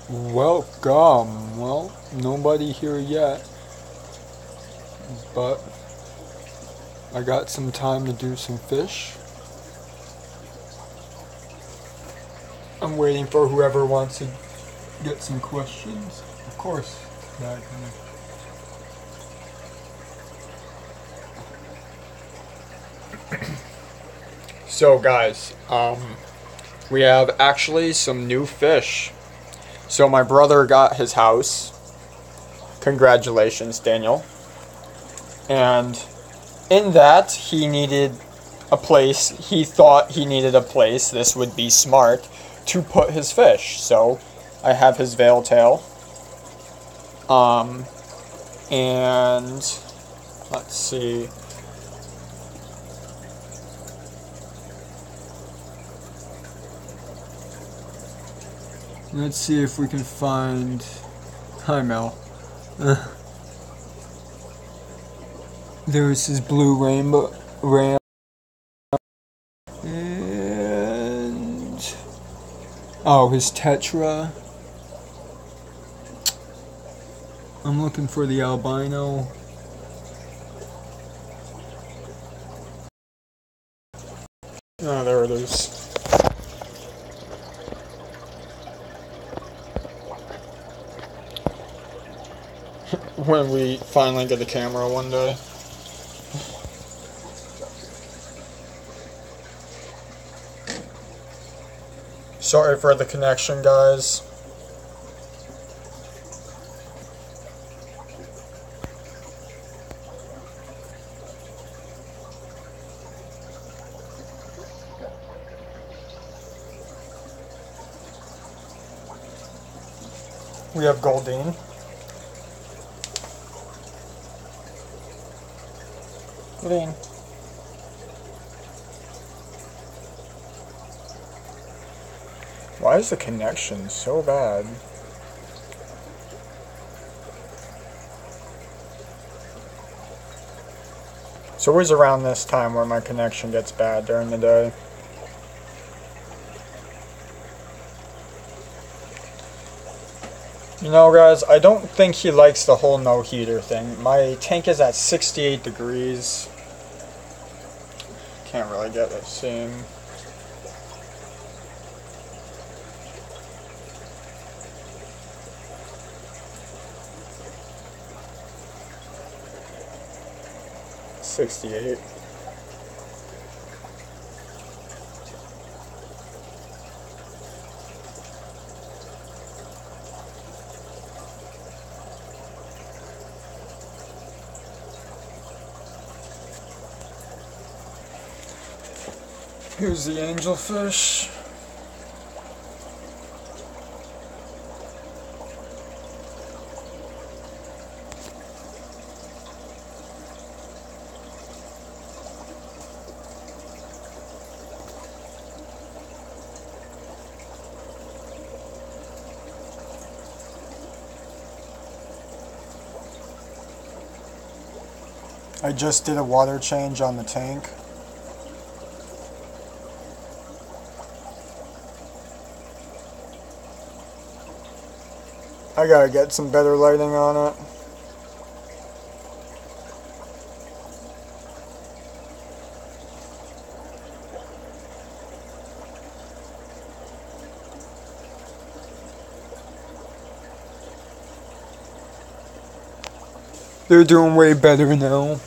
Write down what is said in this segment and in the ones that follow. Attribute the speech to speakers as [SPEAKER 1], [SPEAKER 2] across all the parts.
[SPEAKER 1] Welcome. Well, nobody here yet, but I got some time to do some fish. I'm waiting for whoever wants to get some questions. Of course. So guys, we have actually some new fish. So my brother got his house. Congratulations, Daniel. And in that, he needed a place. He thought he needed a place. This would be smart to put his fish. So I have his veil tail. And let's see. Let's see if we can find. Hi, Mel. There's his blue rainbow ram, and his tetra. I'm looking for the albino. Oh, there it is. When we finally get the camera one day. Sorry for the connection, guys. We have Goldine. Goldine. Why is the connection so bad? It's always around this time where my connection gets bad during the day. You know, guys, I don't think he likes the whole no heater thing. My tank is at 68 degrees. Can't really get it seen. $68. Here's the angelfish. I just did a water change on the tank. I gotta get some better lighting on it. They're doing way better now.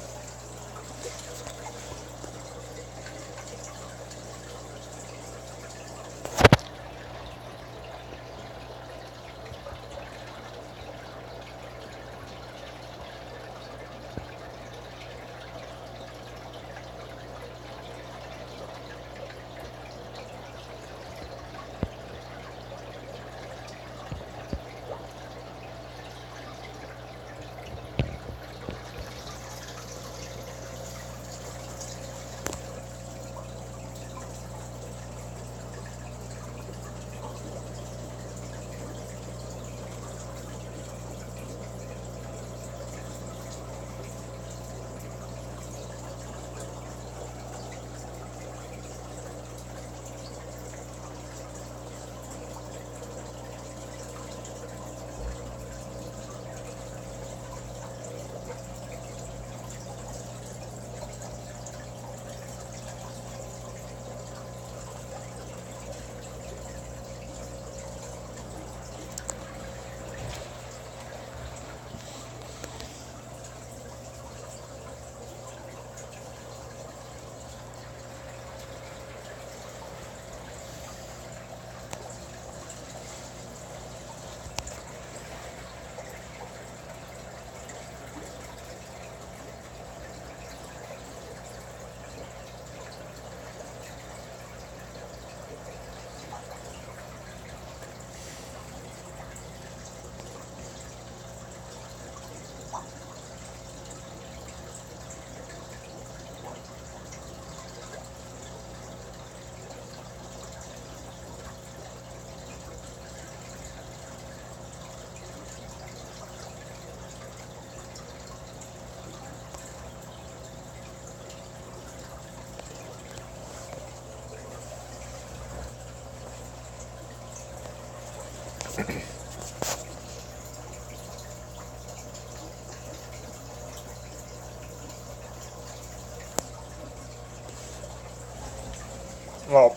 [SPEAKER 1] Well,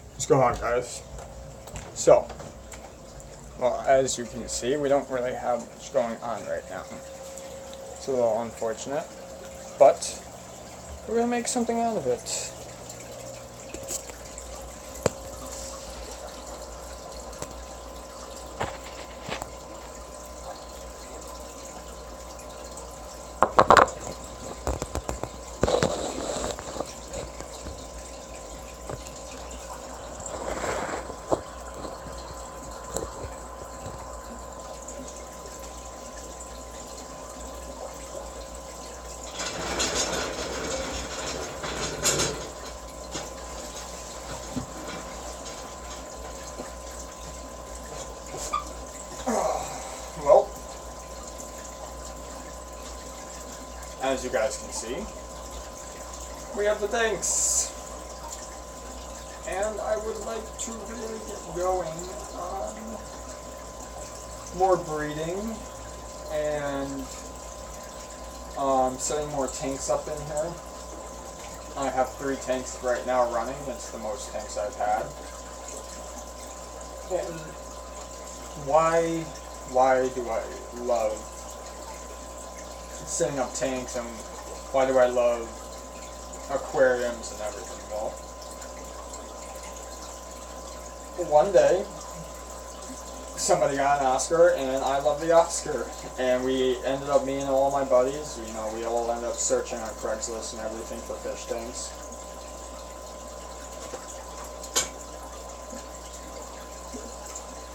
[SPEAKER 1] what's going on, guys? So, well, as you can see, we don't really have much going on right now. It's a little unfortunate, but we're gonna make something out of it. Well, as you guys can see, we have the tanks. And I would like to really get going on more breeding and setting more tanks up in here. I have 3 tanks right now running. That's the most tanks I've had. And why do I love setting up tanks, and why do I love aquariums and everything? Well, one day somebody got an Oscar, and I love the Oscar, and we ended up, me and all my buddies, you know, we all ended up searching on Craigslist and everything for fish tanks.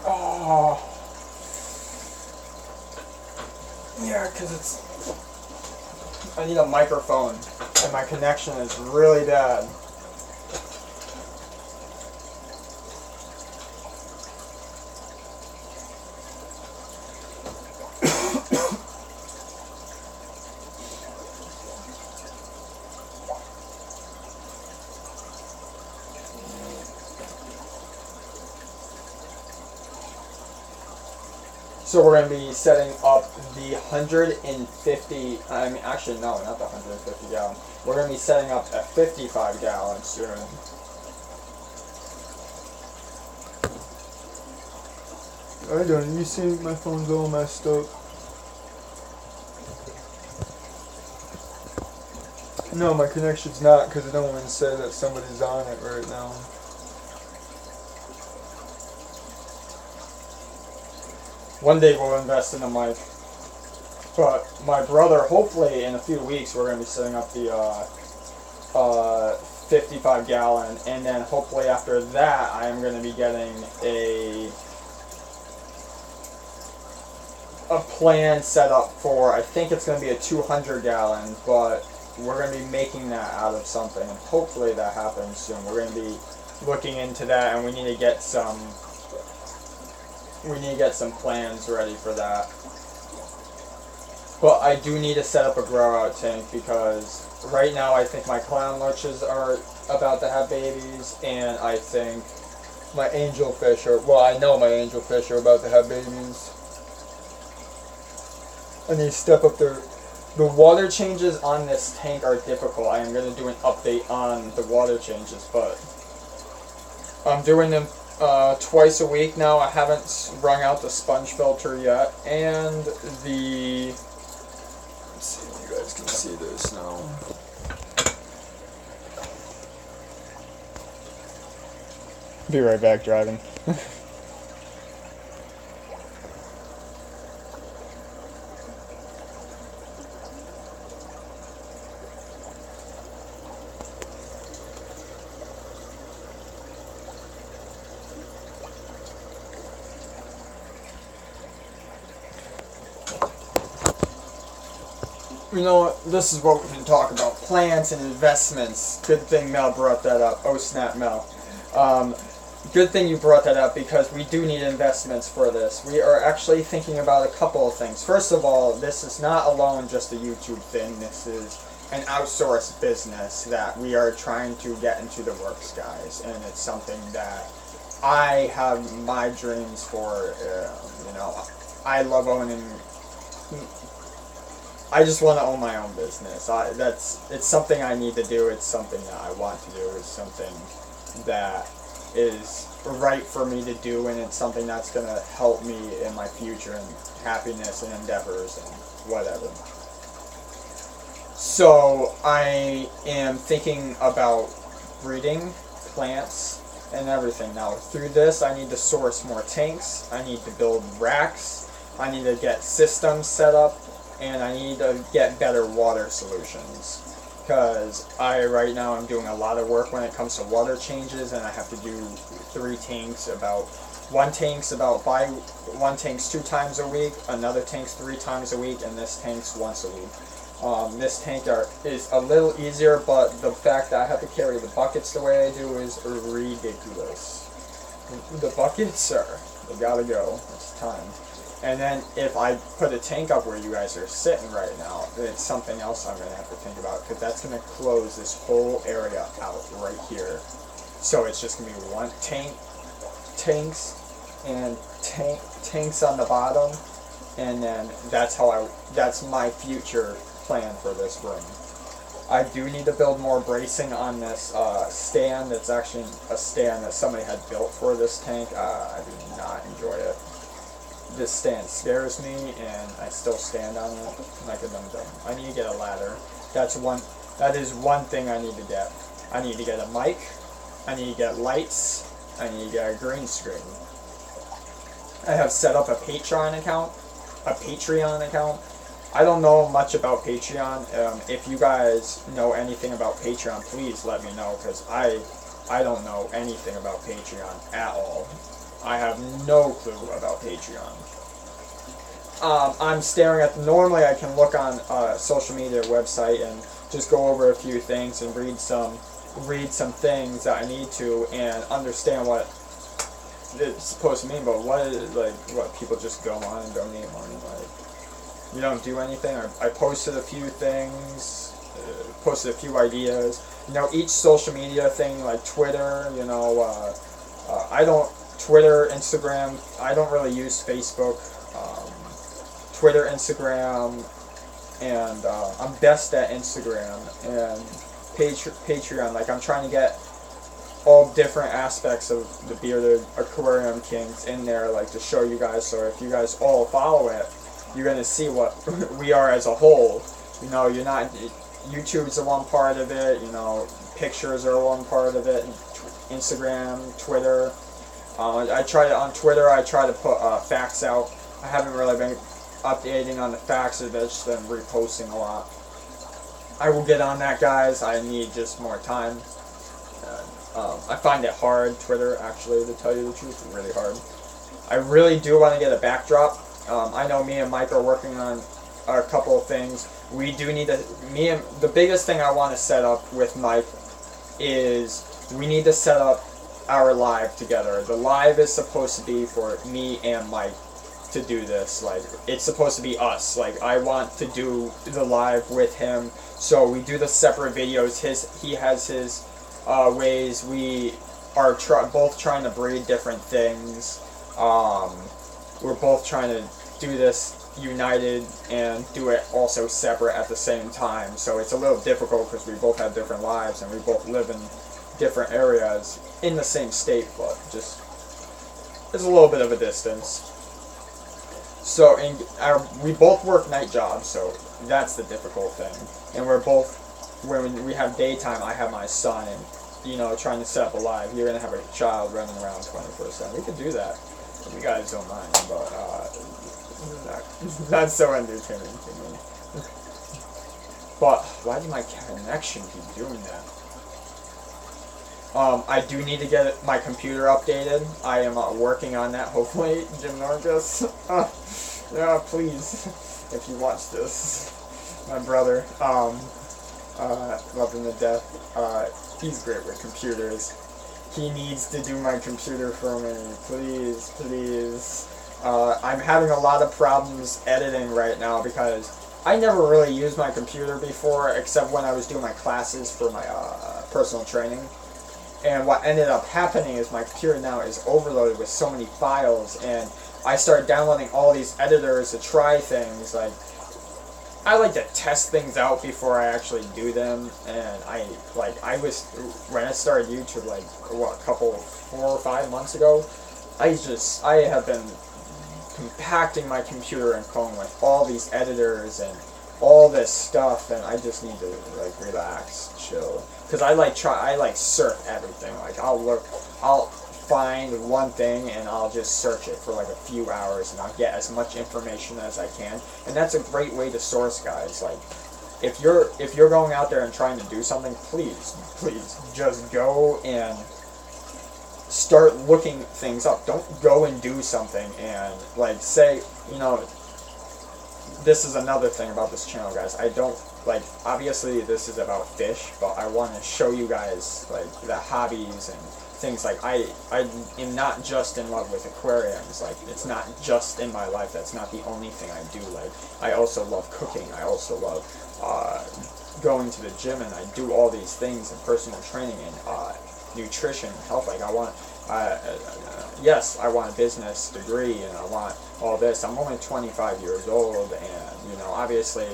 [SPEAKER 1] Oh. Yeah, because I need a microphone, and my connection is really bad. So we're going to be setting up the 150, I mean, actually no, not the 150 gallon. We're going to be setting up a 55 gallon soon. I don't, you see my phone's all messed up. No, my connection's not, because I don't want to say that somebody's on it right now. One day we'll invest in a mic. But my brother, hopefully in a few weeks, we're going to be setting up the 55 gallon. And then hopefully after that, I am going to be getting a plan set up for, I think it's going to be a 200 gallon. But we're going to be making that out of something. And hopefully that happens soon. We're going to be looking into that, and we need to get some plans ready for that. But I do need to set up a grow out tank, because right now I think my clown loaches are about to have babies, and I think my angelfish are, well, I know my angelfish are about to have babies. I need to step up the water changes on this tank are difficult. I am going to do an update on the water changes, but I'm doing them twice a week now. I haven't wrung out the sponge filter yet, and the, let's see if you guys can see this now. Be right back driving. You know what, this is what we can talk about, plants and investments. Good thing Mel brought that up. Oh snap, Mel. Good thing you brought that up, because we do need investments for this. We are actually thinking about a couple of things. First of all, this is not alone just a YouTube thing. This is an outsourced business that we are trying to get into the works, guys. And it's something that I have my dreams for. You know, I love owning. I just want to own my own business. It's something I need to do. It's something that I want to do. It's something that is right for me to do, and it's something that's going to help me in my future and happiness and endeavors and whatever. So I am thinking about breeding plants and everything. Now through this, I need to source more tanks, I need to build racks, I need to get systems set up, and I need to get better water solutions. Because right now I'm doing a lot of work when it comes to water changes, and I have to do 3 tanks one tank's 2 times a week, another tank's 3 times a week, and this tank's once a week. This tank is a little easier, but the fact that I have to carry the buckets the way I do is ridiculous. The buckets they gotta go, it's time. And then if I put a tank up where you guys are sitting right now, it's something else I'm going to have to think about, because that's going to close this whole area out right here. So it's just going to be one tanks and tanks on the bottom, and then that's my future plan for this room. I do need to build more bracing on this stand. It's actually a stand that somebody had built for this tank. I do not enjoy it. This stand scares me, and I still stand on it like a dum-dum. I need to get a ladder. That is one thing I need to get. I need to get a mic, I need to get lights, I need to get a green screen. I have set up a Patreon account. I don't know much about Patreon. If you guys know anything about Patreon, please let me know, because I don't know anything about Patreon at all. I have no clue about Patreon. I'm staring at, normally I can look on a social media website and just go over a few things and read some things that I need to, and understand what it's supposed to mean, but what people just go on and donate money, you don't do anything. I posted a few things, posted a few ideas. You know, each social media thing, like Twitter, you know, Twitter, Instagram, I don't really use Facebook. Twitter, Instagram, and I'm best at Instagram, and Patreon. Like, I'm trying to get all different aspects of the Bearded Aquarium Kings in there, like, to show you guys. So if you guys all follow it, you're going to see what we are as a whole. You know, YouTube's a one part of it, you know, pictures are one part of it, Instagram, Twitter. On Twitter, I try to put facts out. I haven't really been updating on the facts, I've just been reposting a lot. I will get on that, guys. I need just more time. I find it hard, Twitter, actually, to tell you the truth, really hard. I really do want to get a backdrop. I know me and Mike are working on a couple of things. We do need to, the biggest thing I want to set up with Mike is we need to set up our live together. The live is supposed to be for me and Mike to do this. Like, it's supposed to be us. Like, I want to do the live with him, so we do the separate videos. He has his ways. We are both trying to breed different things. We're both trying to do this united and do it also separate at the same time. So it's a little difficult because we both have different lives and we both live in different areas in the same state, but just it's a little bit of a distance. So we both work night jobs, so that's the difficult thing. And we're both, when we have daytime, I have my son, and you know, trying to set up a live, you're gonna have a child running around 24/7. We could do that if you guys don't mind, but not so entertaining to me. But why did my connection keep doing that? I do need to get my computer updated. I am working on that, hopefully. Jim Norcus, yeah, please, if you watch this, my brother, love him to death. He's great with computers. He needs to do my computer for me. Please, please. I'm having a lot of problems editing right now because I never really used my computer before except when I was doing my classes for my personal training. And what ended up happening is my computer now is overloaded with so many files, and I started downloading all these editors to try things. Like, I like to test things out before I actually do them, and when I started YouTube, like, what, 4 or 5 months ago, I have been compacting my computer and phone with all these editors and all this stuff, and I just need to, like, relax, chill. Because I surf everything. Like, I'll find one thing and I'll just search it for like a few hours and I'll get as much information as I can. And that's a great way to source, guys. Like, if you're going out there and trying to do something, please just go and start looking things up. Don't go and do something and, like, say, you know, this is another thing about this channel, guys. I don't, like, obviously this is about fish, but I want to show you guys, like, the hobbies and things. Like, I am not just in love with aquariums. Like, it's not just in my life. That's not the only thing I do. Like, I also love cooking. I also love going to the gym, and I do all these things in personal training and nutrition, health. Like, yes, I want a business degree and I want all this. I'm only 25 years old, and, you know, obviously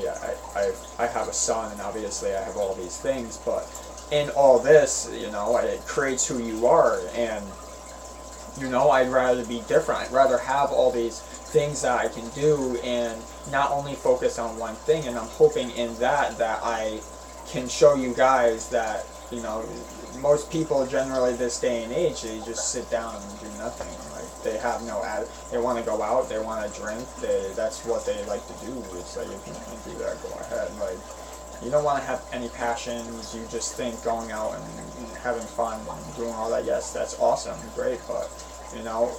[SPEAKER 1] I have a son, and obviously I have all these things, but in all this, you know, it creates who you are, and, you know, I'd rather be different. I'd rather have all these things that I can do and not only focus on one thing, and I'm hoping in that I can show you guys that, you know, most people generally this day and age, they just sit down and do nothing. Like, they have no they want to go out, they want to drink, that's what they like to do. It's like, if you want to do that, go ahead. Like, you don't want to have any passions. You just think going out and having fun and doing all that, yes, that's awesome, great, but, you know,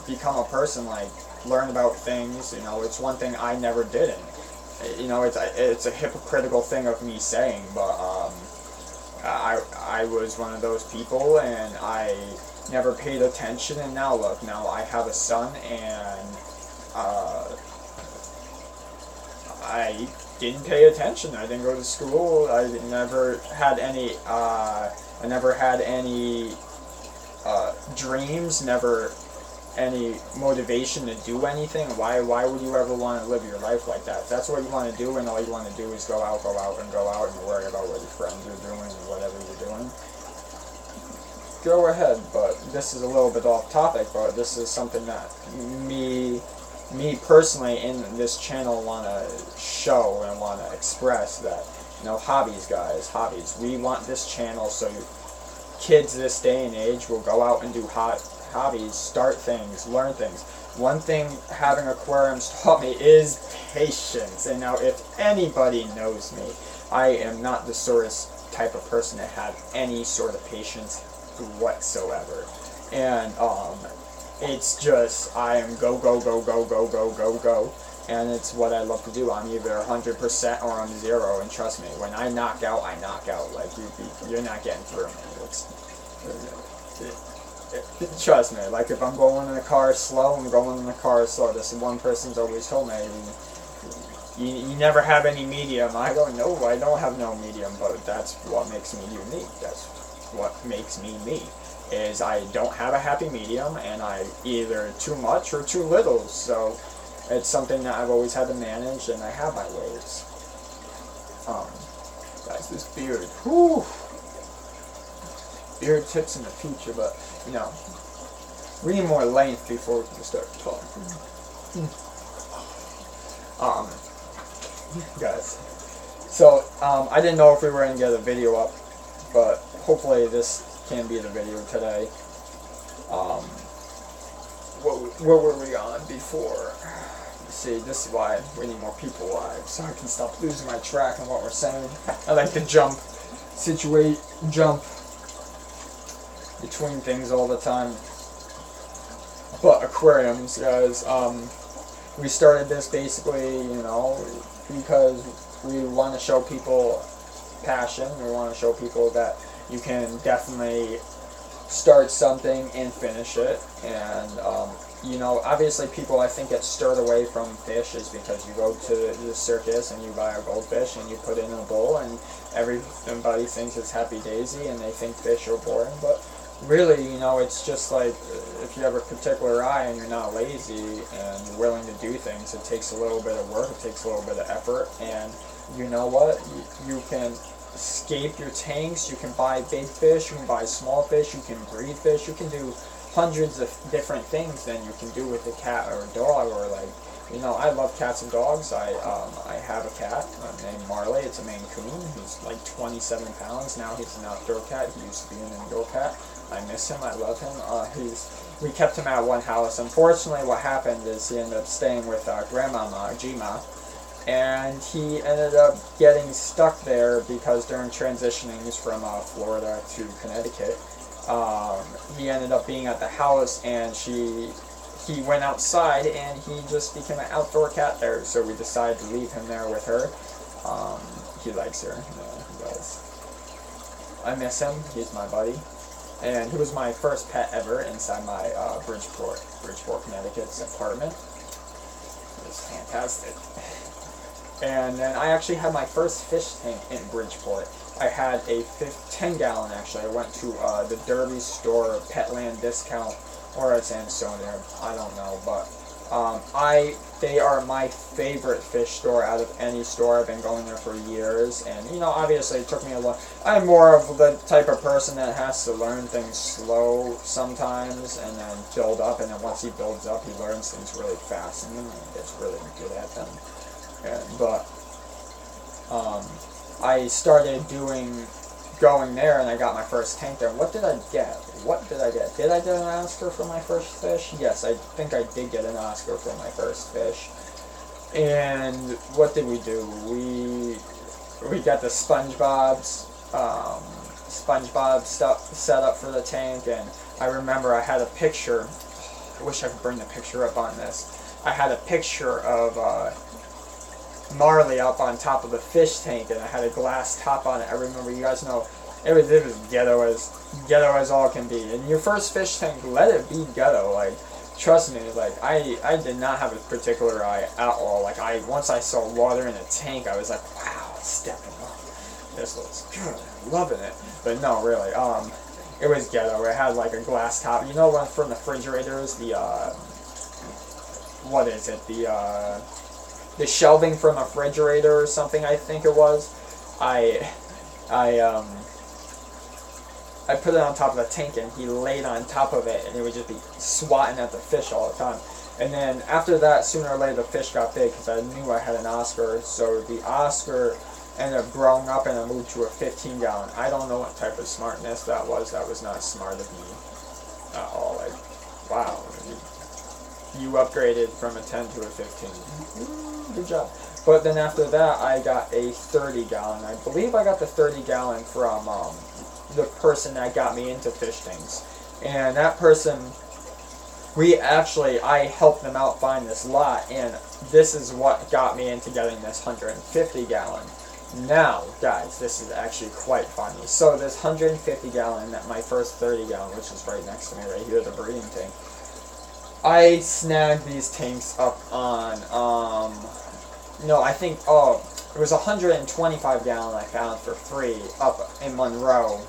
[SPEAKER 1] become a person, like, learn about things. You know, it's one thing I never did, and, you know, it's a hypocritical thing of me saying, but I was one of those people, and I never paid attention, and now look, now I have a son, and I didn't pay attention. I didn't go to school. I never had any dreams, never any motivation to do anything. Why would you ever want to live your life like that? If that's what you want to do, and all you want to do is go out and worry about what your friends are doing and whatever you're doing, go ahead. But this is a little bit off topic, but this is something that me personally in this channel want to show and want to express, that, you know, hobbies, guys, hobbies. We want this channel so kids this day and age will go out and do hobbies, start things, learn things. One thing having aquariums taught me is patience. And now, if anybody knows me, I am not the sort of type of person to have any sort of patience whatsoever. And it's just, I am go, and it's what I love to do. I'm either 100% or I'm 0, and trust me, when I knock out, I knock out. Like, you're not getting through me. Trust me, like, if I'm going in the car slow, I'm going in the car slow. This one person's always told me, you never have any medium. I go, no, I don't have no medium, but that's what makes me unique. That's what makes me me, is I don't have a happy medium, and I either too much or too little. So it's something that I've always had to manage, and I have my ways. Guys, this beard, whew. Beard tips in the future, but, you know, we need more length before we can start talking. Guys, so, I didn't know if we were going to get a video up, but hopefully this can be the video today. What were we on before? Let's see, this is why we need more people live, so I can stop losing my track on what we're saying. I like to jump between things all the time. But aquariums, guys, we started this basically, you know, because we want to show people passion. We want to show people that you can definitely start something and finish it. And you know, obviously people I think get stirred away from fish is because you go to the circus and you buy a goldfish and you put it in a bowl and everybody thinks it's happy daisy and they think fish are boring. But really, you know, it's just like if you have a particular eye and you're not lazy and you're willing to do things, it takes a little bit of work, it takes a little bit of effort, and you know what? You can escape your tanks, you can buy big fish, you can buy small fish, you can breed fish, you can do hundreds of different things than you can do with a cat or a dog. Or like, you know, I love cats and dogs. I have a cat named Marley. It's a Maine Coon. He's like 27 pounds now. He's an outdoor cat. He used to be an indoor cat. I miss him. I love him. We kept him at one house. Unfortunately, what happened is he ended up staying with Grandmama Jima, and he ended up getting stuck there because during transitioning from Florida to Connecticut, he ended up being at the house, and he went outside and he just became an outdoor cat there. So we decided to leave him there with her. He likes her. Yeah, he does. I miss him. He's my buddy. And he was my first pet ever inside my Bridgeport, Connecticut's apartment. It was fantastic. And then I actually had my first fish tank in Bridgeport. I had a 10-gallon actually. I went to the Derby store, Petland Discount, or it's Ansonia, I don't know, but they are my favorite fish store out of any store. I've been going there for years, and you know, obviously it took me a long. I'm more of the type of person that has to learn things slow sometimes, and then build up, and then once he builds up, he learns things really fast, and then he gets really good at them. But I started going there, and I got my first tank there. What did I get? Did I get an Oscar for my first fish? Yes, I think I did get an Oscar for my first fish. And what did we do? We got the SpongeBob stuff set up for the tank, and I remember I had a picture. I wish I could bring the picture up on this. I had a picture of Marley up on top of the fish tank, and I had a glass top on it. I remember, you guys know, it was ghetto as all can be. And your first fish tank, let it be ghetto. Like, trust me, like I did not have a particular eye at all. Like once I saw water in a tank, I was like, wow, stepping up. This looks good. I'm loving it. But no, really, it was ghetto. It had like a glass top. You know, one from the refrigerators, what is it? The shelving from a refrigerator or something, I think it was. I put it on top of the tank, and he laid on top of it, and he would just be swatting at the fish all the time. And then after that, sooner or later, the fish got big because I knew I had an Oscar. So the Oscar ended up growing up, and I moved to a 15-gallon. I don't know what type of smartness that was. That was not smart of me at all. Like, wow, you upgraded from a 10 to a 15. Good job. But then after that, I got a 30-gallon. I believe I got the 30-gallon from the person that got me into fish tanks. And that person, I helped them out find this lot, and this is what got me into getting this 150-gallon. Now, guys, this is actually quite funny. So this 150-gallon, my first 30-gallon, which is right next to me right here, the breeding tank, I snagged these tanks up on, no, I think, it was a 125-gallon I found for free up in Monroe.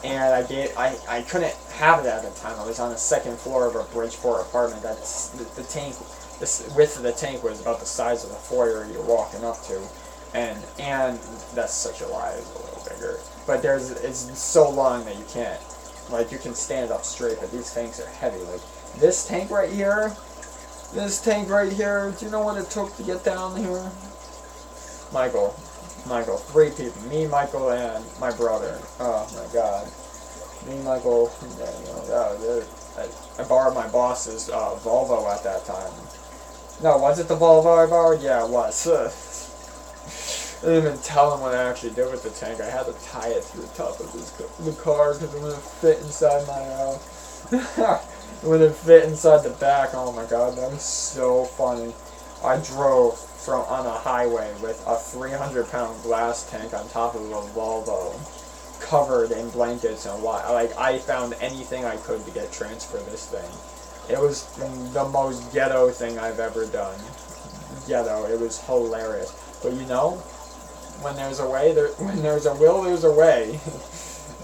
[SPEAKER 1] And I couldn't have it at the time. I was on the second floor of a Bridgeport apartment. That's the tank. The width of the tank was about the size of the foyer you're walking up to, and that's such a lie. It's a little bigger, but it's so long that you can't, like, you can stand it up straight. But these tanks are heavy. Like this tank right here. Do you know what it took to get down here? Michael, 3 people. Me, Michael, and my brother. Oh my God. Me, Michael, I borrowed my boss's Volvo at that time. No, was it the Volvo I borrowed? Yeah, it was. I didn't even tell him what I actually did with the tank. I had to tie it to the top of the car because it wouldn't fit inside my it wouldn't fit inside the back. Oh my God, that was so funny. I drove on a highway with a 300-pound glass tank on top of a Volvo, covered in blankets and like I found anything I could to get transfer this thing. It was the most ghetto thing I've ever done. Ghetto. It was hilarious. But you know, when there's a way, when there's a will, there's a way.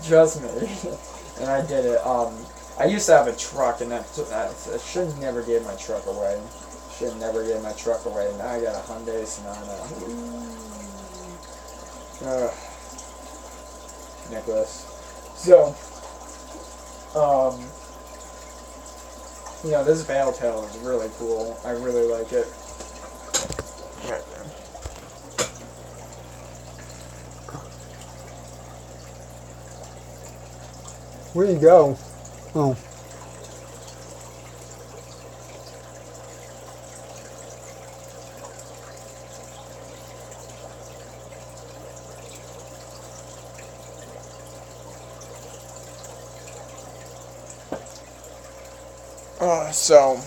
[SPEAKER 1] Trust me. And I did it. I used to have a truck, and I should have never gave my truck away. Should have never gave my truck away. Now I got a Hyundai Sonata. Nicholas. So, you know, this veil tail is really cool. I really like it. Right there. Where'd you go? Oh. So,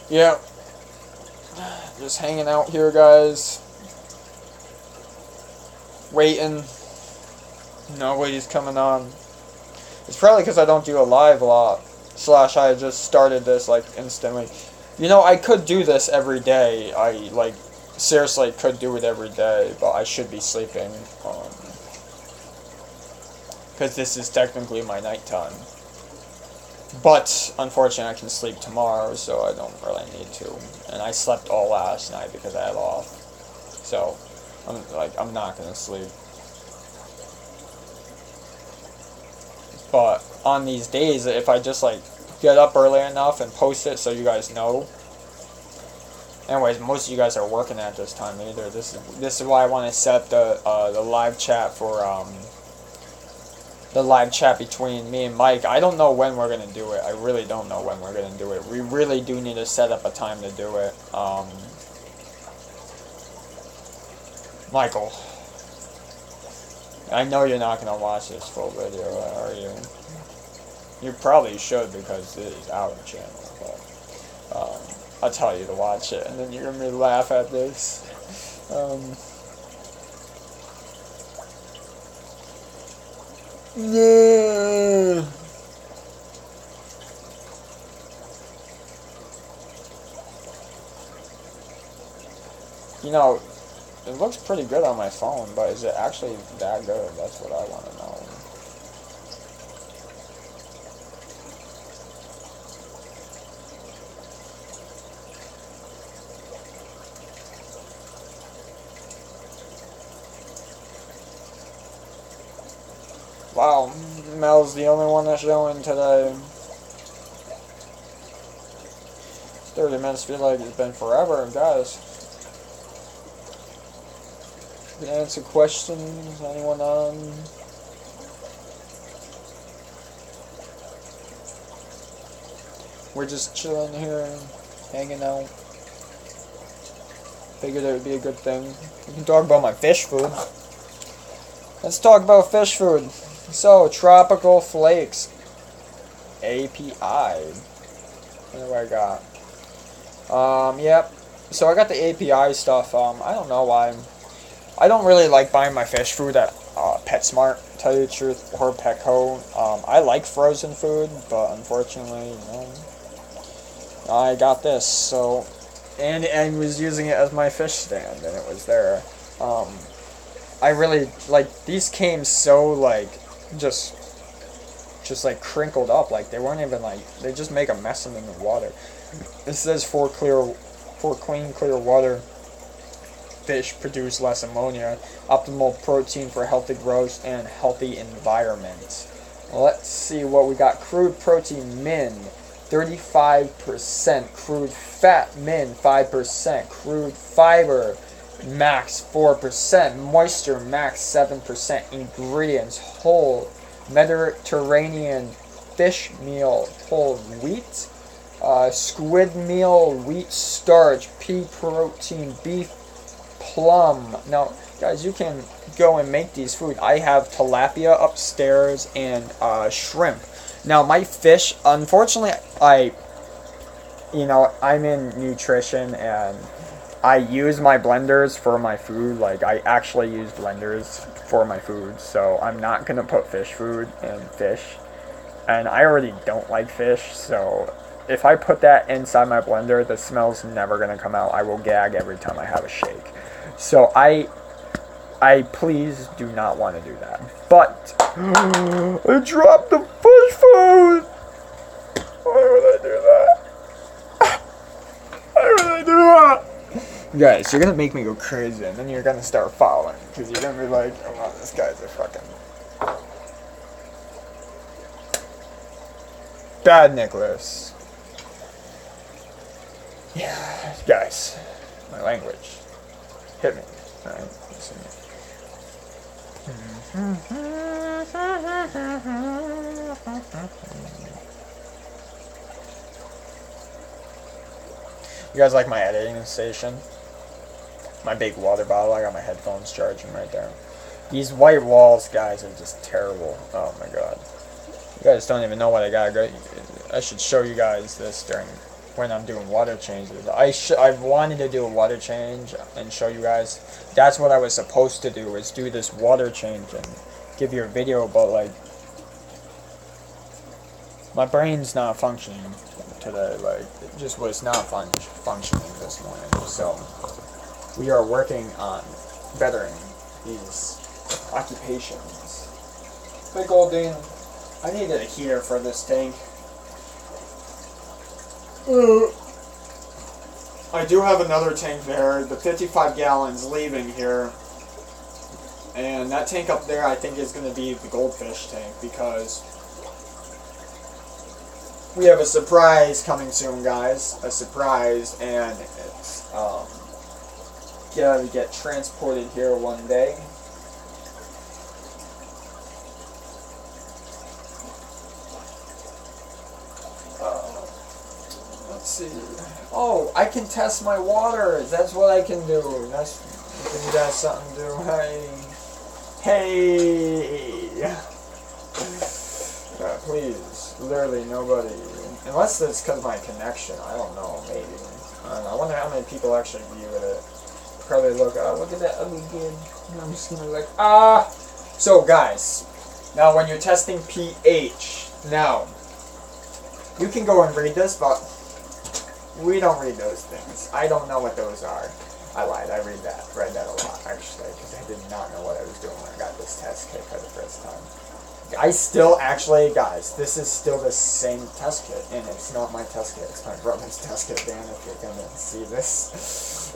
[SPEAKER 1] yeah, just hanging out here, guys, waiting, nobody's coming on. It's probably because I don't do a live a lot, / I just started this, like, instantly. You know, I could do this every day. I, like, seriously could do it every day, but I should be sleeping, because this is technically my nighttime. But, unfortunately, I can sleep tomorrow, so I don't really need to. And I slept all last night because I had off. So, I'm not gonna sleep. But, on these days, if I just, like, get up early enough and post it so you guys know. Anyways, most of you guys are working at this time either. This is why I want to set up the live chat for, the live chat between me and Mike. I don't know when we're going to do it. I really don't know when we're going to do it. We really do need to set up a time to do it. Michael, I know you're not going to watch this full video, are you? You probably should because it is our channel. But I'll tell you to watch it, and then you're going to laugh at this. Yeah. You know, it looks pretty good on my phone, but is it actually that good? That's what I want to know. Wow, Mel's the only one that's showing today. 30 minutes feel like it's been forever, guys. Can I answer questions? Anyone on? We're just chilling here, hanging out. Figured it would be a good thing. We can talk about my fish food. Let's talk about fish food. So, Tropical Flakes API. What do I got? Yep. So I got the API stuff. I don't know why. I don't really like buying my fish food at PetSmart, to tell you the truth, or Petco. I like frozen food, but unfortunately, you know, I got this. So, and I was using it as my fish stand, and it was there. I really, like, these came so, like, just like crinkled up, like they weren't even like, they just make a mess of them in the water. It says for clean, clear water, fish produce less ammonia, optimal protein for healthy growth and healthy environment. Let's see what we got. Crude protein min 35%, crude fat min 5%, crude fiber max 4%, moisture max 7%, ingredients whole Mediterranean fish meal, whole wheat, squid meal, wheat starch, pea protein, beef, plum. Now, guys, you can go and make these food. I have tilapia upstairs and shrimp. Now, my fish, unfortunately, I'm in nutrition, and I use my blenders for my food. Like, I actually use blenders for my food, so I'm not gonna put fish food in fish. And I already don't like fish, so if I put that inside my blender, the smell's never gonna come out. I will gag every time I have a shake. So I please do not want to do that. But I dropped the fish food. Why would I do that? Why would I do that? Guys, you're gonna make me go crazy, and then you're gonna start following, because you're gonna be like, oh wow, this guy's a fucking bad Nicholas. Yeah, guys, my language hit me. Alright, listen. You guys like my editing station? My big water bottle. I got my headphones charging right there. These white walls, guys, are just terrible. Oh my god. You guys don't even know what I got. I should show you guys this during when I'm doing water changes. I've wanted to do a water change and show you guys. That's what I was supposed to do, is do this water change and give you a video, but like my brain's not functioning today. Like, it just was not functioning this morning. So we are working on bettering these occupations. Hey Goldine, I needed a heater for this tank. I do have another tank there. The 55 gallons leaving here. And that tank up there I think is going to be the goldfish tank, because we have a surprise coming soon, guys. A surprise, and it's gonna get transported here one day. Let's see. Oh, I can test my water. That's what I can do. That's something to do. Hey. Please, literally nobody. Unless it's because of my connection. I don't know. Maybe. I don't know. I wonder how many people actually view it. Probably look. Oh, look at that ugly kid. And I'm just gonna be like, ah. So guys, now when you're testing pH, now you can go and read this, but we don't read those things. I don't know what those are. I lied. I read that a lot actually, because I did not know what I was doing when I got this test kit for the first time. I still actually, guys, this is still the same test kit, and it's not my test kit, it's my brother's test kit, Dan, if you're gonna see this.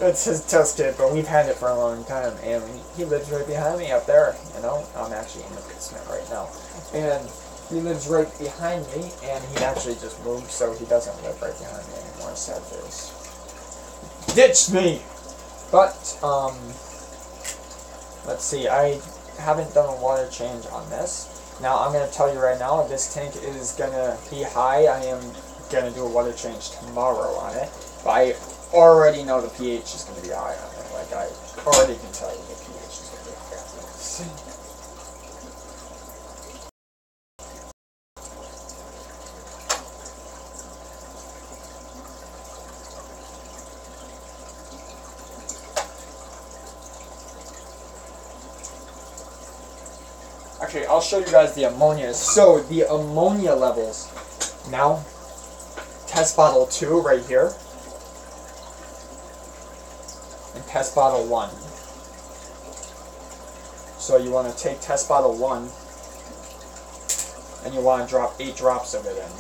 [SPEAKER 1] It's his test kit, but we've had it for a long time, and he lives right behind me up there, you know? I'm actually in the basement right now. And he lives right behind me, and he actually just moved, so he doesn't live right behind me anymore, sad face. Ditched me! But, let's see, I haven't done a water change on this. Now, I'm going to tell you right now, this tank is going to be high. I am going to do a water change tomorrow on it. But I already know the pH is going to be high on it. Like, I already can tell you the pH is going to be high on this. Actually, I'll show you guys the ammonia. So, the ammonia levels. Now, test bottle 2 right here. And test bottle 1. So, you want to take test bottle 1. And you want to drop 8 drops of it in.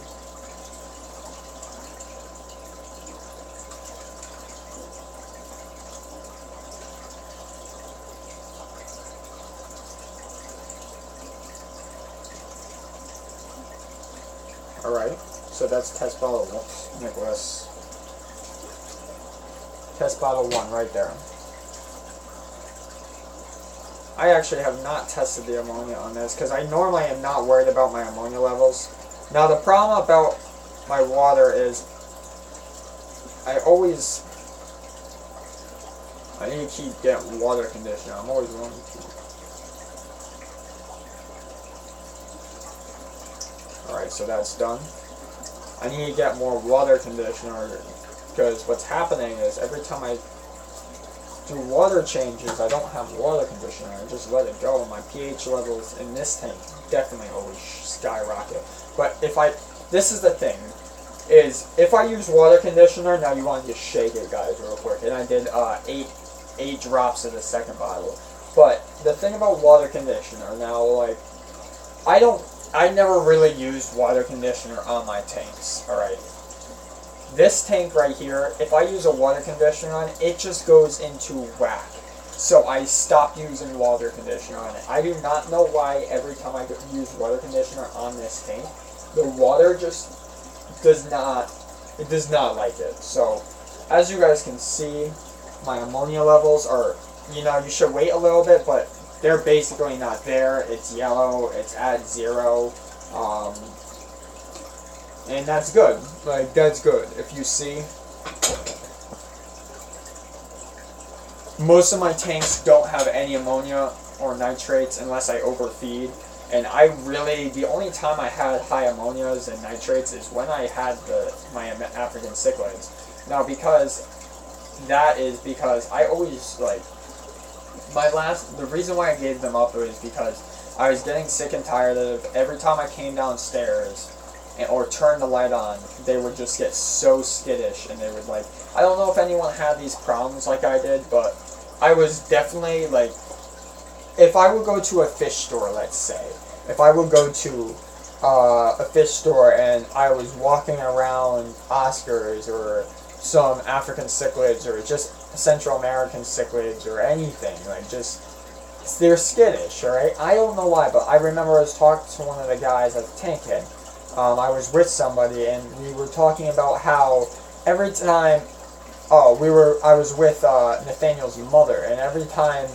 [SPEAKER 1] Alright, so that's test bottle 1, Nicholas. Test bottle 1 right there. I actually have not tested the ammonia on this, because I normally am not worried about my ammonia levels. Now the problem about my water is, I need to keep getting water conditioner. I'm always wanting to. Alright, so that's done. I need to get more water conditioner, because what's happening is every time I do water changes, I don't have water conditioner. I just let it go. My pH levels in this tank definitely always skyrocket. But this is the thing, is if I use water conditioner, now you want to just shake it, guys, real quick. And I did 8 drops in the second bottle. But the thing about water conditioner, now, like, I never really used water conditioner on my tanks, alright? This tank right here, if I use a water conditioner on it, it just goes into whack. So I stopped using water conditioner on it. I do not know why every time I use water conditioner on this tank, the water just does not like it. So, as you guys can see, my ammonia levels are, you should wait a little bit, but they're basically not there. It's yellow, it's at 0, and that's good. Like, that's good. If you see, most of my tanks don't have any ammonia or nitrates unless I overfeed. And the only time I had high ammonias and nitrates is when I had my African cichlids. Now, because I always, like, the reason why I gave them up was because I was getting sick and tired of every time I came downstairs or turned the light on, they would just get so skittish, and they would, like, I don't know if anyone had these problems like I did, but I was definitely, like, if I would go to a fish store, let's say, if I would go to a fish store and I was walking around Oscars or some African cichlids or just Central American cichlids or anything, like, just, they're skittish, alright? I don't know why, but I remember I was talking to one of the guys at the tank head. I was with somebody, and we were talking about how every time, I was with Nathaniel's mother, and every time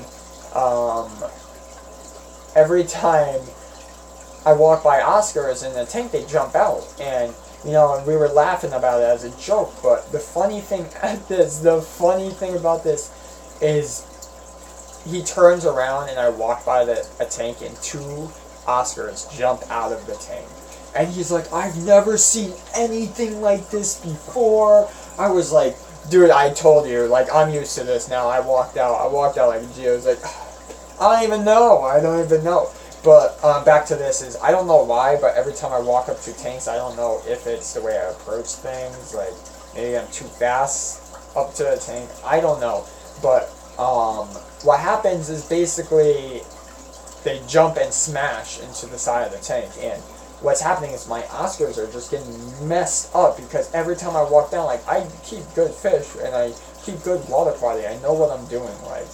[SPEAKER 1] I walk by Oscars in the tank, they jump out, and, and we were laughing about it as a joke, but the funny thing about this is, he turns around and I walk by a tank, and 2 Oscars jump out of the tank. And he's like, I've never seen anything like this before. I was like, dude, I told you, like, I'm used to this now. I walked out like a G. I was like, I don't even know. But back to this is, I don't know why, but every time I walk up to tanks, I don't know if it's the way I approach things. Like, maybe I'm too fast up to the tank. I don't know. But what happens is basically they jump and smash into the side of the tank, and what's happening is my Oscars are just getting messed up because every time I walk down, like, I keep good fish and I keep good water quality. I know what I'm doing. Like,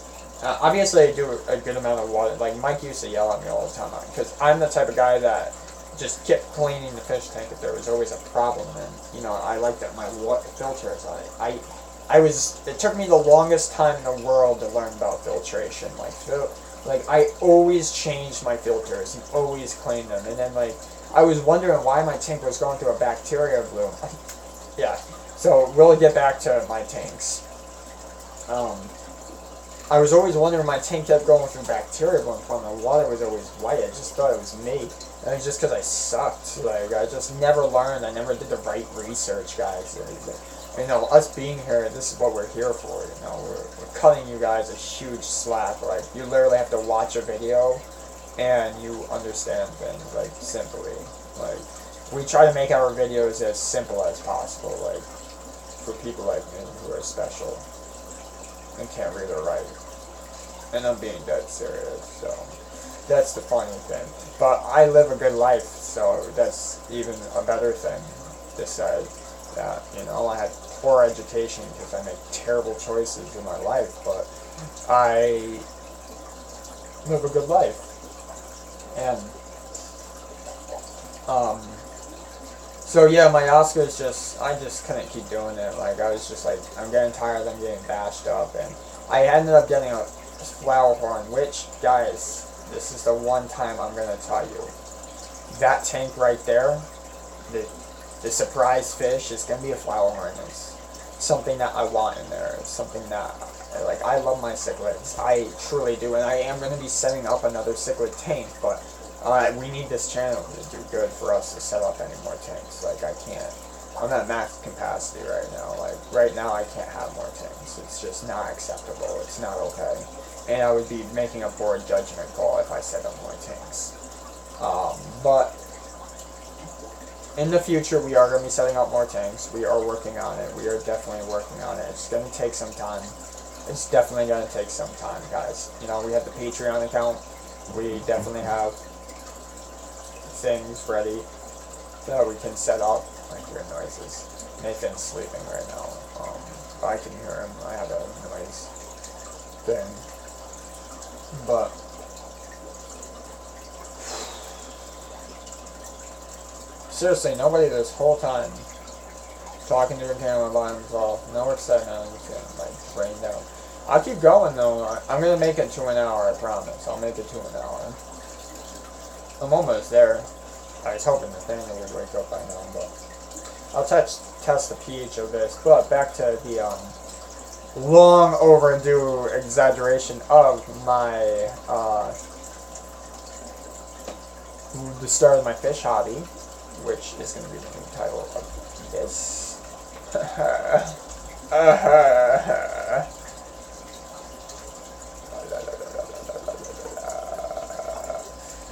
[SPEAKER 1] obviously I do a good amount of water. Like, Mike used to yell at me all the time because I'm the type of guy that just kept cleaning the fish tank if there was always a problem. And, I like that my water filters on it. It took me the longest time in the world to learn about filtration. Like, I always changed my filters and always cleaned them. And then, like, I was wondering why my tank was going through a bacteria bloom. Yeah, so we'll get back to my tanks. I was always wondering my tank kept going through bacteria bloom from the water was always white. I just thought it was me. And it was just because I sucked. Like, I just never learned. I never did the right research, guys. Us being here, this is what we're here for. We're cutting you guys a huge slack. Like, you literally have to watch a video and you understand things, like, simply. Like, we try to make our videos as simple as possible, like, for people like me who are special and can't read or write. And I'm being dead serious, so that's the funny thing. But I live a good life, so that's even a better thing to say. That, I had poor education because I make terrible choices in my life, but I live a good life. And, so yeah, my Oscars I just couldn't keep doing it. Like, I was just like, I'm getting tired of them getting bashed up, and I ended up getting a flower horn, which, guys, this is the one time I'm going to tell you. That tank right there, the surprise fish is going to be a flower horn. It's something that I want in there. It's something that, like, I love my cichlids. I truly do, and I am going to be setting up another cichlid tank, but we need this channel to do good for us to set up any more tanks. Like, I can't I'm at max capacity right now. Like, right now I can't have more tanks. It's just not acceptable. It's not okay. And I would be making a poor judgment call if I set up more tanks. But in the future, we are going to be setting up more tanks. We are working on it. We are definitely working on it. It's going to take some time. It's definitely going to take some time, guys. You know, we have the Patreon account. We definitely have things ready that we can set up. I hear noises. Nathan's sleeping right now. I can hear him. I have a noise thing. But seriously, nobody this whole time talking to the camera by himself. No excitement. I'm just getting like brained out. I'll keep going though. I'm gonna make it to an hour. I promise. I'll make it to an hour. I'm almost there. I was hoping the family would wake up by now, but I'll test the pH of this. But back to the long overdue exaggeration of my the start of my fish hobby, which is going to be the new title of this.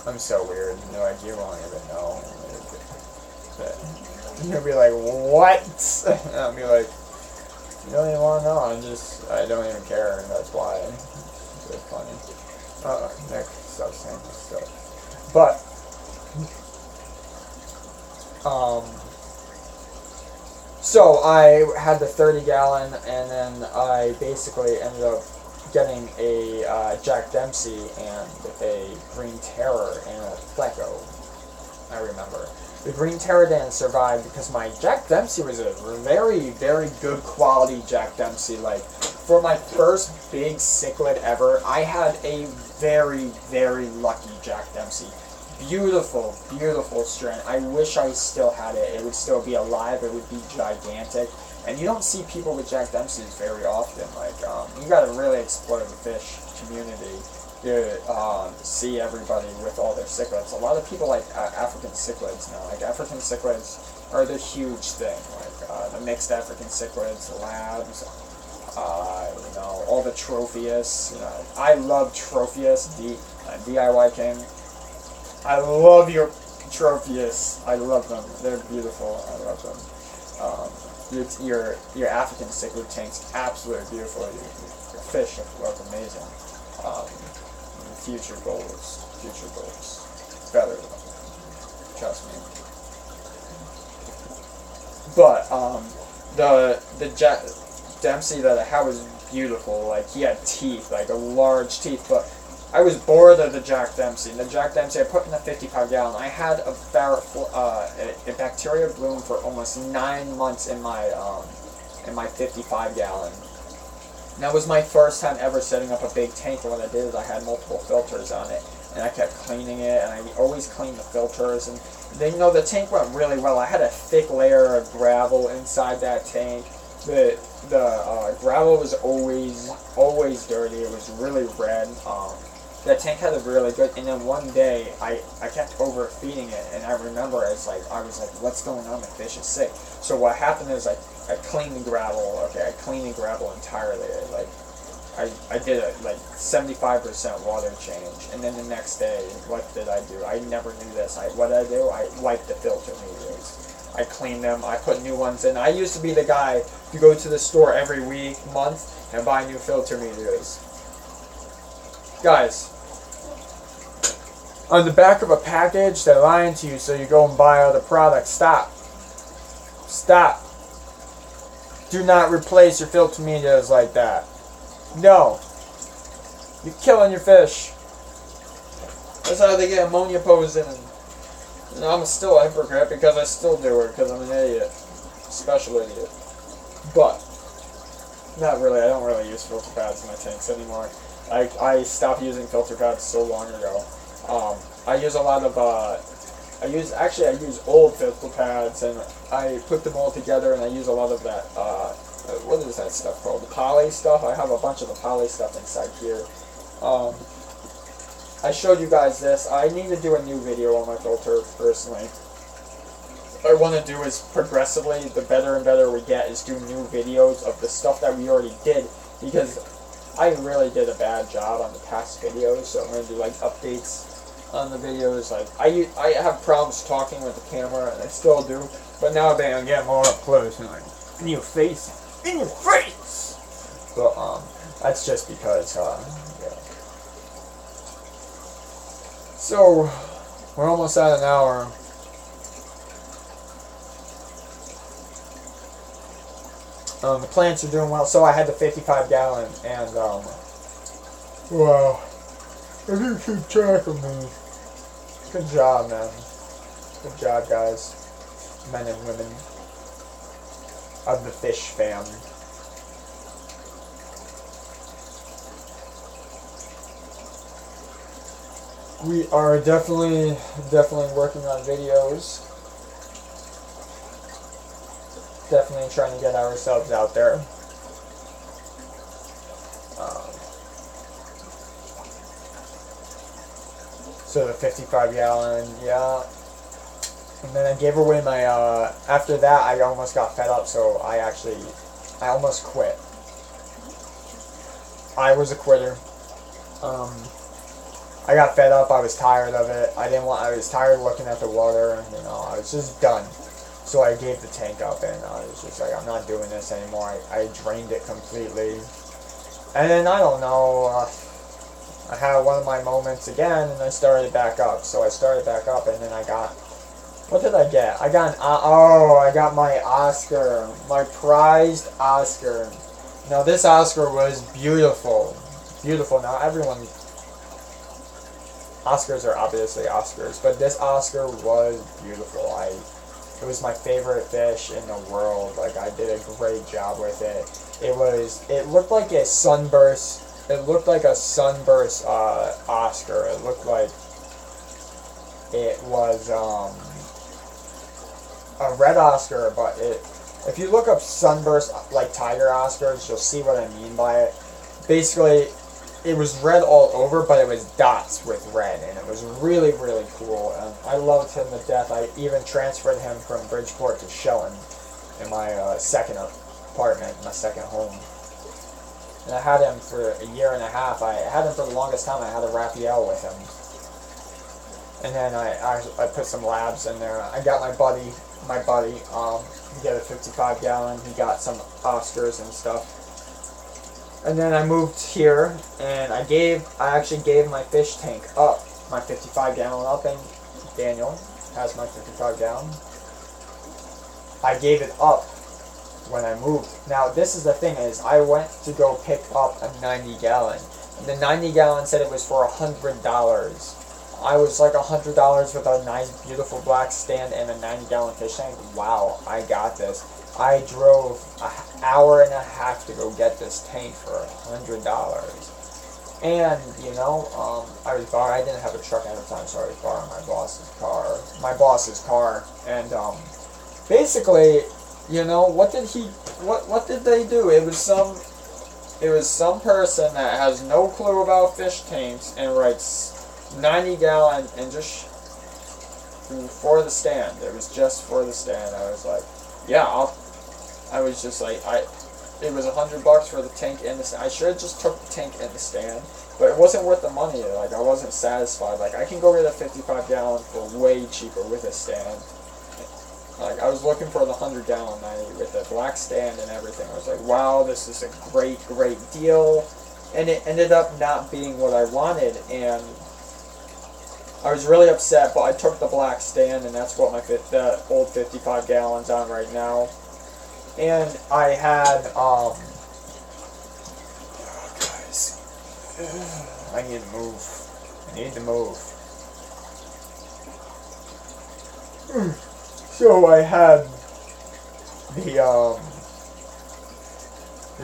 [SPEAKER 1] I'm so weird. No, like, you won't even know. You'll be like, what? And I'll be like, you don't even want to know. I don't even care, and that's why. It's really funny. Nick, stop saying this stuff. But, so I had the 30-gallon, and then I basically ended up getting a Jack Dempsey and a Green Terror and a Pleco. I remember. The Green Terror didn't survive because my Jack Dempsey was a very, very good quality Jack Dempsey. Like, for my first big cichlid ever, I had a very, very lucky Jack Dempsey. Beautiful, beautiful strain. I wish I still had it. It would still be alive. It would be gigantic. And you don't see people with Jack Dempseys very often. Like, you gotta really explore the fish community to see everybody with all their cichlids. A lot of people like African cichlids now. Like, African cichlids are the huge thing. Like, the mixed African cichlids, the labs, you know, all the Tropheus. You know, I love Tropheus, DIY King. I love your Tropheus. I love them. They're beautiful. I love them. Your African cichlid tank's absolutely beautiful. Your fish look amazing. Future goals. Better. Trust me. But the Jack Dempsey that I had was beautiful. Like, he had teeth, like a large teeth. But I was bored of the Jack Dempsey. The Jack Dempsey I put in a 55-gallon. I had a bacteria bloom for almost 9 months in my 55-gallon. That was my first time ever setting up a big tank. And what I did is I had multiple filters on it, and I kept cleaning it, and I always cleaned the filters. And then, you know, the tank went really well. I had a thick layer of gravel inside that tank. The gravel was always dirty. It was really red. That tank had a really good, and then one day I kept overfeeding it, and I remember I was like, what's going on? My fish is sick. So what happened is I cleaned the gravel. Okay, I cleaned the gravel entirely. I did a 75% water change, and then the next day, what did I do? I never knew this. What did I do? I wiped the filter meters. I cleaned them. I put new ones in. I used to be the guy to go to the store every month, and buy new filter meters. Guys, on the back of a package, they're lying to you, so you go and buy other products. Stop. Do not replace your filter meters like that. No. You're killing your fish. That's how they get ammonia poisoning. And I'm still a hypocrite because I still do it because I'm an idiot. Special idiot. But, not really. I don't really use filter pads in my tanks anymore. I stopped using filter pads so long ago. I use a lot of, I use old filter pads, and I put them all together, and I use a lot of that, what is that stuff called? The poly stuff. I have a bunch of the poly stuff inside here. I showed you guys this. I need to do a new video on my filter, personally. I want to do is progressively, the better and better we get, is do new videos of the stuff that we already did, because I really did a bad job on the past videos, so I'm going to do like updates on the videos. Like I have problems talking with the camera, and I still do, but now that I'm getting more up close and like in your face, but that's just because yeah. So we're almost at an hour. The plants are doing well, so I had the 55 gallon, and wow, if you keep track of me, good job, man. Good job, guys, men and women of the fish fam. We are definitely working on videos. Definitely trying to get ourselves out there. So the 55 gallon, yeah. And then I gave away my, after that I almost got fed up, so I almost quit. I was a quitter. I got fed up, I was tired of it. I was tired of looking at the water, you know, I was just done. So I gave the tank up, and I was just like, I'm not doing this anymore. I drained it completely. And then, I don't know, I had one of my moments again, and I started back up. So I started back up, and then I got, what did I get? I got I got my Oscar, my prized Oscar. Now this Oscar was beautiful. Beautiful. Now Oscars are obviously Oscars, but this Oscar was beautiful. It was my favorite fish in the world. Like, I did a great job with it. It looked like a sunburst. It looked like a sunburst Oscar. It looked like it was a red Oscar, but if you look up sunburst, like tiger Oscars, you'll see what I mean by it. Basically, it was red all over, but it was dots with red, and it was really, really cool. And I loved him to death. I even transferred him from Bridgeport to Shelton in my second apartment, my second home. And I had him for a year and a half. I had him for the longest time. I had a Raphael with him. And then I put some labs in there. I got my buddy, he got a 55 gallon. He got some Oscars and stuff. And then I moved here, and I actually gave my fish tank up, my 55 gallon up, and Daniel has my 55 gallon. I gave it up when I moved. Now this is the thing is, I went to go pick up a 90 gallon. And the 90 gallon said it was for $100. I was like $100 with a nice beautiful black stand and a 90 gallon fish tank. Wow, I got this. I drove an hour and a half to go get this tank for $100. And, you know, I didn't have a truck at the time, so I was borrowing my boss's car. And, basically, you know, what did they do? It was some person that has no clue about fish tanks and writes 90 gallon and just for the stand. It was just for the stand. I was like, yeah, I was just like, it was $100 for the tank and the stand. I should have just took the tank and the stand, but it wasn't worth the money. Like, I wasn't satisfied. Like, I can go get a 55 gallon for way cheaper with a stand. Like, I was looking for the 100 gallon 90 with the black stand and everything. I was like, wow, this is a great, great deal. And it ended up not being what I wanted, and I was really upset, but I took the black stand, and that's what the old 55 gallon's on right now. And I had, guys, I need to move. So I had the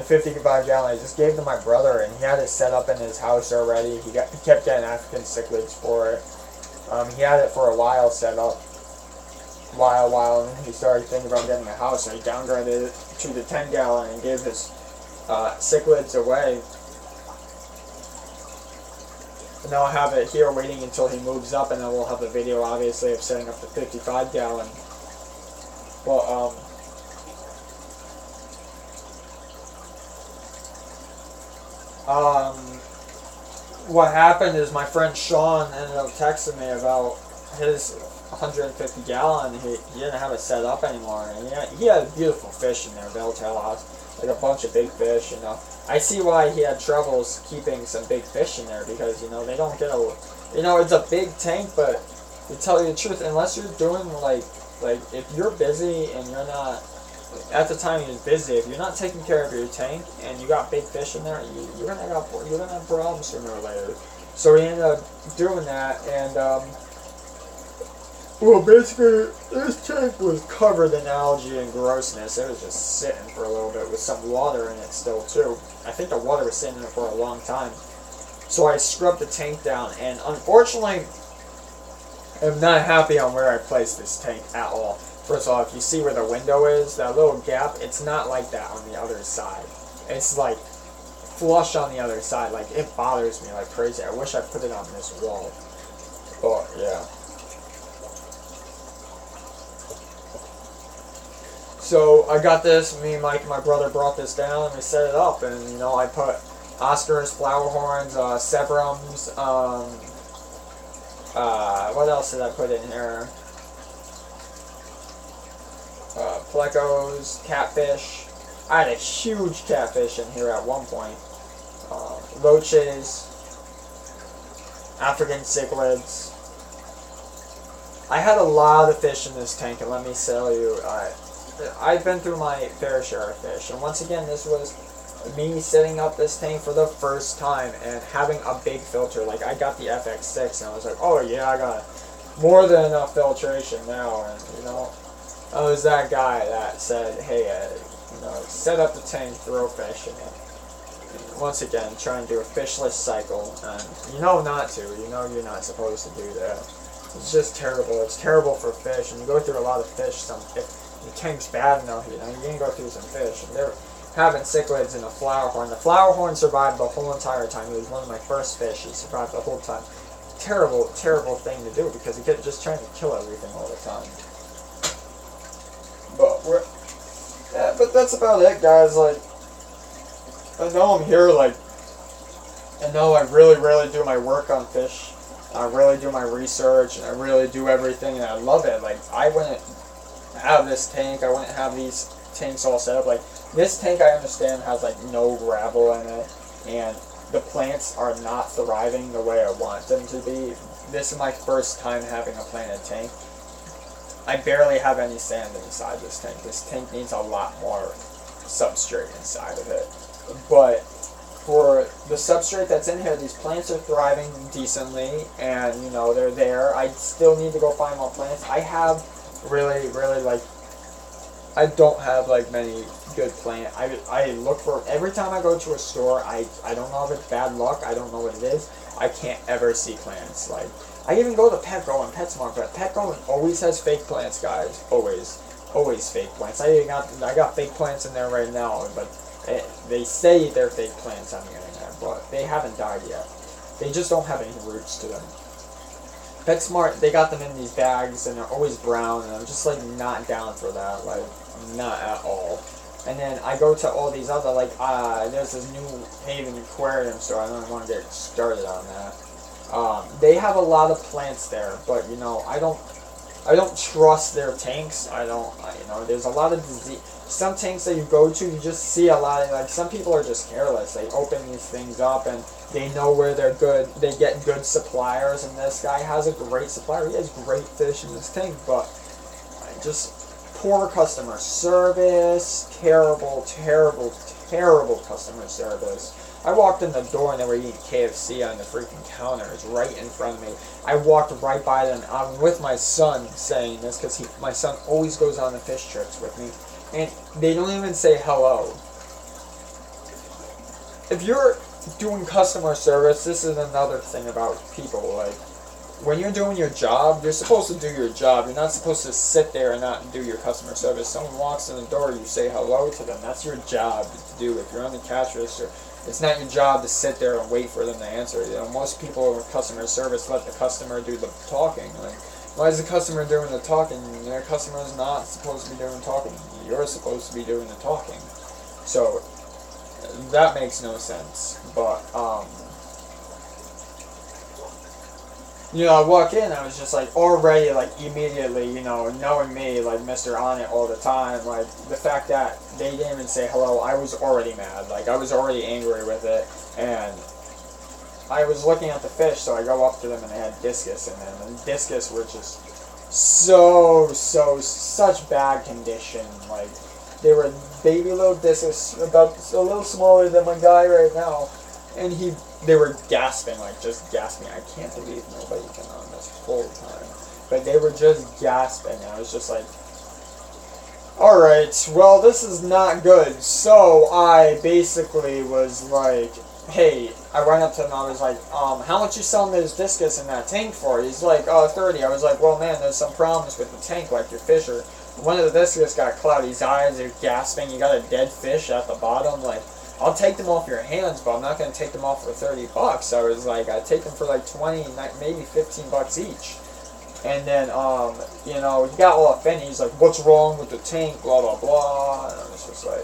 [SPEAKER 1] 55 gallon. I just gave to my brother, and he had it set up in his house already. He kept getting African cichlids for it. He had it for a while set up. While, and he started thinking about getting a house, so he downgraded it to the 10 gallon and gave his cichlids away. And now I have it here waiting until he moves up, and then we'll have a video, obviously, of setting up the 55 gallon. Well, what happened is my friend Sean ended up texting me about his 150 gallon. He didn't have it set up anymore, and he had beautiful fish in there, Belltail House, like a bunch of big fish. You know, I see why he had troubles keeping some big fish in there, because you know they don't get a, you know, it's a big tank, but to tell you the truth, unless you're doing like if you're busy and you're not, at the time he was busy, if you're not taking care of your tank and you got big fish in there, you're gonna have problems sooner or later. So we ended up doing that, and well, basically this tank was covered in algae and grossness. It was just sitting for a little bit with some water in it still too. I think the water was sitting in it for a long time. So I scrubbed the tank down, and unfortunately, I'm not happy on where I placed this tank at all. First of all, if you see where the window is, that little gap, it's not like that on the other side. It's like flush on the other side. Like, it bothers me like crazy. I wish I put it on this wall. But yeah. So I got this. Me, Mike, and my brother brought this down, and we set it up. And you know, I put Oscars, flower horns, Severums. What else did I put in here? Plecos, catfish. I had a huge catfish in here at one point. Loaches, African cichlids. I had a lot of fish in this tank, and let me tell you, I've been through my fair share of fish. And once again, this was me setting up this tank for the first time and having a big filter. Like, I got the FX6, and I was like, oh yeah, I got more than enough filtration now. And you know, I was that guy that said, hey, you know, set up the tank, throw fish in it. Once again, try and do a fishless cycle, and you know not to. You know you're not supposed to do that. It's just terrible. It's terrible for fish, and you go through a lot of fish. If your tank's bad enough, you know, you're going to go through some fish. And they're having cichlids in a flower horn. The flower horn survived the whole entire time. It was one of my first fish. He survived the whole time. Terrible, terrible thing to do, because you get just trying to kill everything all the time. But that's about it, guys. Like, I know I'm here, like, I know I really do my work on fish. I really do my research, and I really do everything, and I love it. Like, I wouldn't have this tank, I wouldn't have these tanks all set up. Like, this tank, I understand, has, like, no gravel in it, and the plants are not thriving the way I want them to be. This is my first time having a planted tank. I barely have any sand inside this tank. This tank needs a lot more substrate inside of it. But for the substrate that's in here, these plants are thriving decently, and you know, they're there. I still need to go find more plants. I have really like, I don't have like many good plants. I look for, every time I go to a store, I don't know if it's bad luck, I don't know what it is, I can't ever see plants. Like, I even go to Petco and PetSmart, but Petco always has fake plants, guys. Always fake plants. I got fake plants in there right now, but they say they're fake plants on the internet, but they haven't died yet. They just don't have any roots to them. PetSmart, they got them in these bags, and they're always brown, and I'm just like not down for that, like not at all. And then I go to all these other, like, there's this New Haven Aquarium store. I don't want to get started on that. They have a lot of plants there, but you know, I don't trust their tanks. You know, there's a lot of disease. Some tanks that you go to, you just see a lot of, like, some people are just careless. They open these things up and they know where they're good. They get good suppliers, and this guy has a great supplier. He has great fish in this tank, but just poor customer service, terrible customer service. I walked in the door and they were eating KFC on the freaking counters right in front of me. I walked right by them. I'm with my son saying this because my son always goes on the fish trips with me, and they don't even say hello. If you're doing customer service, this is another thing about people. Like, when you're doing your job, you're supposed to do your job. You're not supposed to sit there and not do your customer service. Someone walks in the door, you say hello to them. That's your job to do. If you're on the cash register, it's not your job to sit there and wait for them to answer. You know, most people with customer service let the customer do the talking. Like, Why is the customer doing the talking? The customer is not supposed to be doing the talking. You're supposed to be doing the talking. So, that makes no sense. But, you know, I walk in, I was just like, already, like, immediately, you know, knowing me, like, Mr. On It all the time, like, the fact that they didn't even say hello, I was already mad. Like, I was already angry with it, and I was looking at the fish, so I go up to them, and they had discus in them, and discus were just such bad condition. Like, they were baby little discus, about a little smaller than my guy right now, and they were gasping, like, just gasping. I can't believe nobody can on this whole time. But they were just gasping, and I was just like, alright, well, this is not good. So, I basically was like, hey, I went up to him, I was like, how much you selling this discus in that tank for? He's like, oh, 30. I was like, well, man, there's some problems with the tank, like your fish are, one of the discus got cloudy eyes, they're gasping, you got a dead fish at the bottom, like, I'll take them off your hands, but I'm not going to take them off for $30. I was like, I take them for like 20, maybe $15 each. And then, you know, he got all offended. He's like, what's wrong with the tank, blah, blah, blah. And I was just like,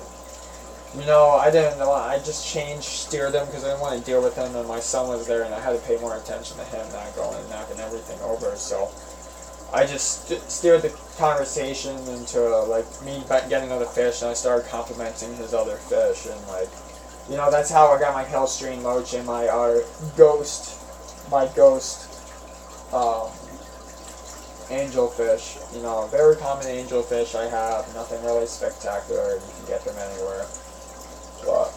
[SPEAKER 1] you know, I didn't know. I just steered him because I didn't want to deal with him. And my son was there, and I had to pay more attention to him, not going and knocking everything over. So I just steered the conversation into, like, me getting other fish, and I started complimenting his other fish. And, like, you know, that's how I got my Hellstream Motion, my ghost, angelfish. You know, very common angelfish I have, nothing really spectacular, you can get them anywhere. But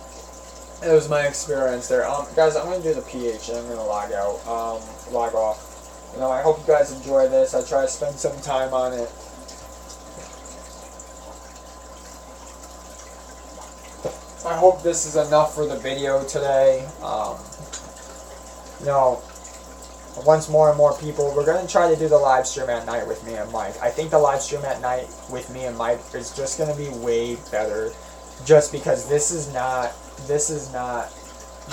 [SPEAKER 1] it was my experience there. Guys, I'm going to do the pH, and I'm going to log off. You know, I hope you guys enjoy this. I try to spend some time on it. I hope this is enough for the video today. You know, once more and more people, we're going to try to do the live stream at night with me and Mike. I think the live stream at night with me and Mike is just going to be way better, just because this is not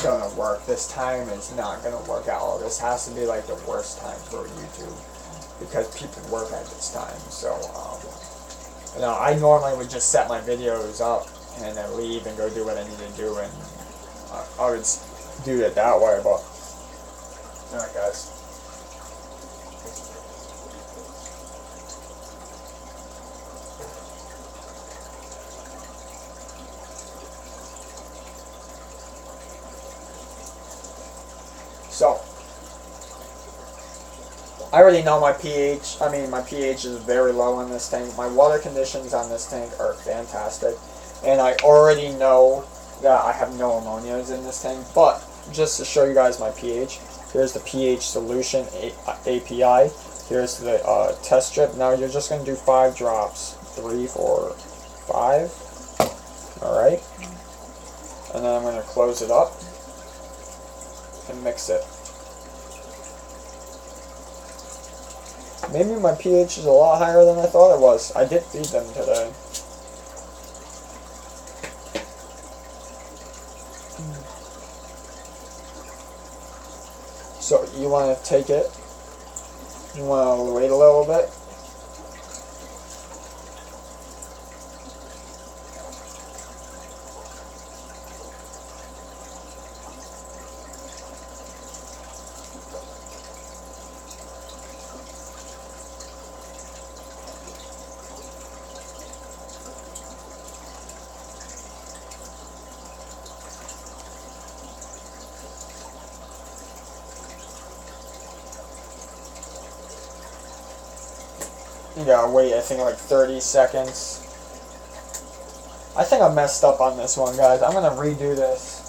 [SPEAKER 1] going to work. This time is not going to work at all. This has to be like the worst time for YouTube, because people work at this time. So, you know, I normally would just set my videos up and then leave and go do what I need to do, and I would do it that way, but alright, guys. So, I already know my pH. I mean, my pH is very low in this tank. My water conditions on this tank are fantastic. And I already know that I have no ammonias in this tank. But, just to show you guys my pH, here's the pH solution API. Here's the test strip. Now you're just going to do 5 drops. 3, 4, 5. Alright. And then I'm going to close it up and mix it. Maybe my pH is a lot higher than I thought it was. I did feed them today. So you want to take it, you want to wait a little bit. You gotta wait, I think, like 30 seconds. I think I messed up on this one, guys. I'm gonna redo this.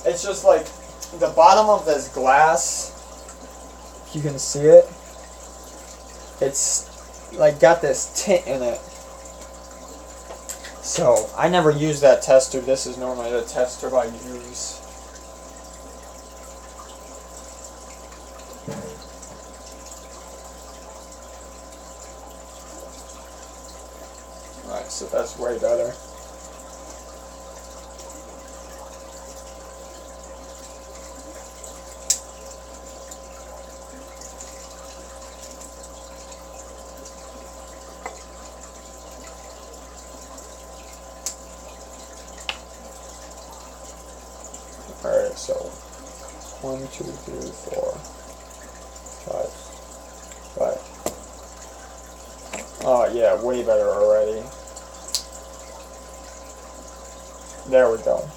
[SPEAKER 1] It's just like the bottom of this glass, if you can see it, it's like got this tint in it. So, I never use that test tube. This is normally the test tube I use. Alright, so that's way better. So 1, 2, 3, 4, 5, 5. Oh yeah, way better already. There we go.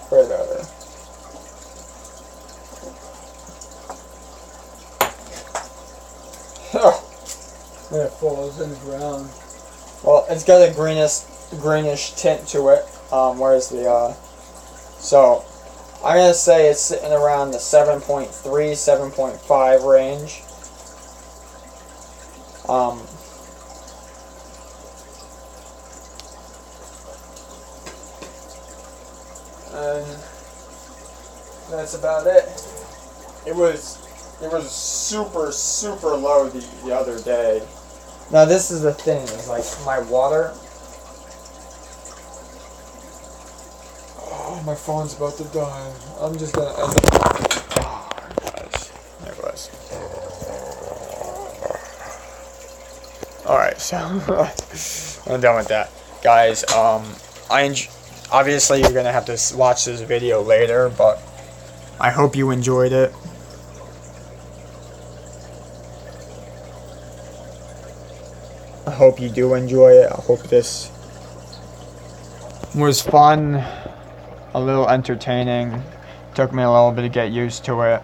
[SPEAKER 1] Way better.
[SPEAKER 2] It falls in the ground.
[SPEAKER 1] Well, it's got a greenish tint to it. Where's the so I'm gonna say it's sitting around the 7.3, 7.5 range. And that's about it. It was super low the other day. Now this is the thing, is like my water. Oh, my phone's about to die. I'm just gonna end it. Oh gosh. There it was. Alright, so I'm done with that. Guys, obviously you're gonna have to watch this video later, but I hope you enjoyed it. I hope you do enjoy it. I hope this was fun, a little entertaining. Took me a little bit to get used to it.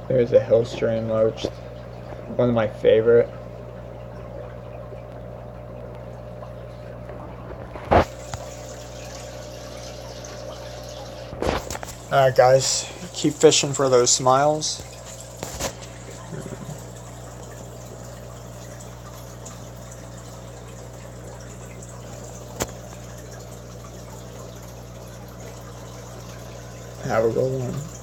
[SPEAKER 1] There's a hill stream roach, one of my favorite. Alright guys, keep fishing for those smiles. Have a good one.